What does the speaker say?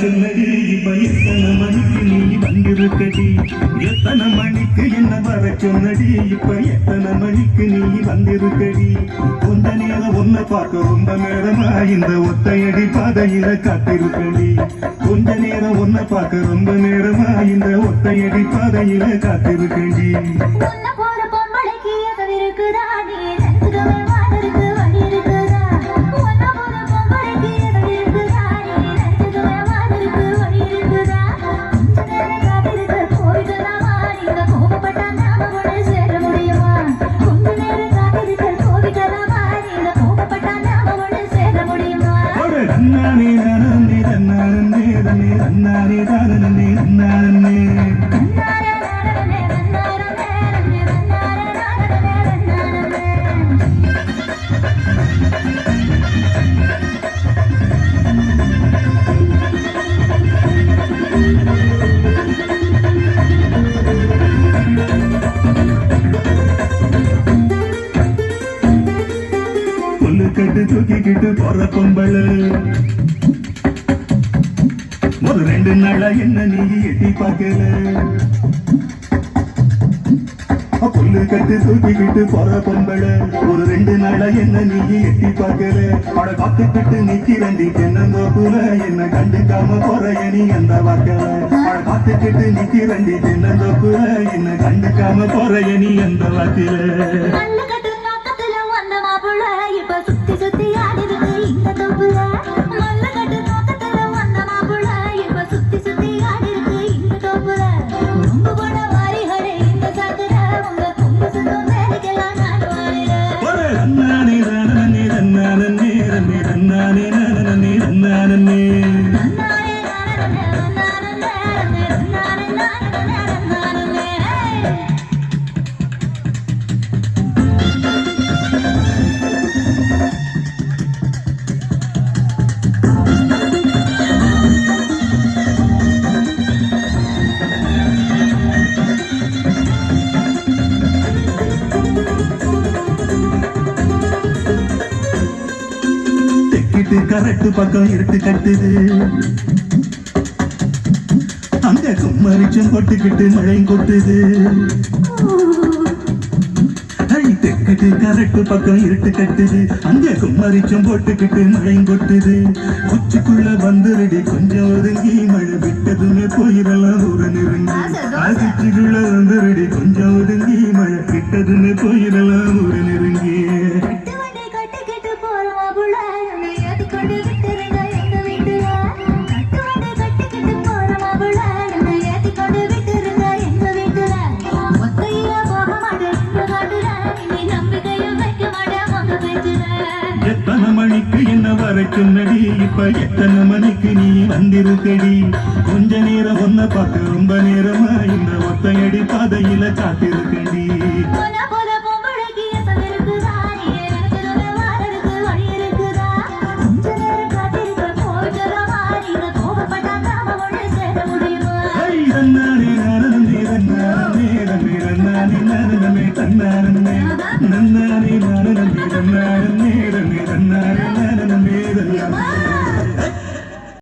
சொன்னடி இப்ப எத்தனை மணிக்கு நீ வந்திருக்கடி எத்தனை மணிக்கு என்ன வர சொன்னடி இப்ப எத்தனை மணிக்கு நீ வந்திருக்கடி கொஞ்ச நேரம் ஒன்ன பார்க்க ரொம்ப நேரமா இந்த ஒத்தையடி பாதையில காத்திருக்கடி கொஞ்ச நேரம் ஒன்ன பார்க்க ரொம்ப நேரமா இந்த ஒத்தையடி பாதையில காத்திருக்கடி நன்னானே நானே நன்னானே நன்னே நன்னானே நானே நன்னானே கட்டு தூக்கிக்கிட்டு போற பொம்பள ஒரு 2 நாளா என்ன நீ எட்டி பார்க்கல புல்லு கட்டு தூக்கிக்கிட்டு போற பொம்பள ஒரு 2 நாளா என்ன நீ எட்டி பார்க்கல அவட காத்துக்கிட்டு நிக்கிறண்டி தென்னந்தோப்புல என்ன கண்டுக்காம போற நீ அந்த வாக்கல அவட காத்துக்கிட்டு நிக்கிறண்டி தென்னந்தோப்புல என்ன கண்டுக்காம போற நீ அந்த வாக்கில சுத்தி ஆடிருக்கு இந்த தொப்புல நல்ல கட்டு நோக்கத்துல வந்த மாப்புல இப்ப சுத்தி ஆடிருக்கு இந்த தொப்புல ரொம்ப போட வாரிகளே இந்த சாக்குற உங்க கும்பு சுத்தம் வேலைக்கெல்லாம் நான் வாழிட நன்னானே நானே நன்னானே நன்னே நன்னானே நானே நன்னானே கரெக்ட் பக்கம் இருட்டு கட்டுது அங்க கும்மரிச்சம் கொட்டுக்கிட்டு மழையும் கொட்டுது தெக்கட்டு கரெக்ட் பக்கம் இருட்டு கட்டுது அங்க கும்மரிச்சம் போட்டுக்கிட்டு மழையும் கொட்டுது உச்சிக்குள்ள வந்துருடி கொஞ்சம் ஒதுங்கி மழை விட்டதுமே போயிடலாம் ஒரு நெருங்கி ஆசிச்சுக்குள்ள வந்துருடி கொஞ்சம் ஒதுங்கி மழை விட்டதுமே போயிடலாம் ஒரு நெருங்கி எத்தனை மணிக்கு என்ன வர சொன்னடி இப்ப எத்தனை மணிக்கு நீ வந்திருக்கடி கொஞ்ச நேரம் ஒன்ன பார்க்க ரொம்ப நேரமா இந்த ஒத்தையடி பாதையில காத்திருக்கடி நன்னானே நானே நன்னானே நன்னானே நன்னானே நன்னானே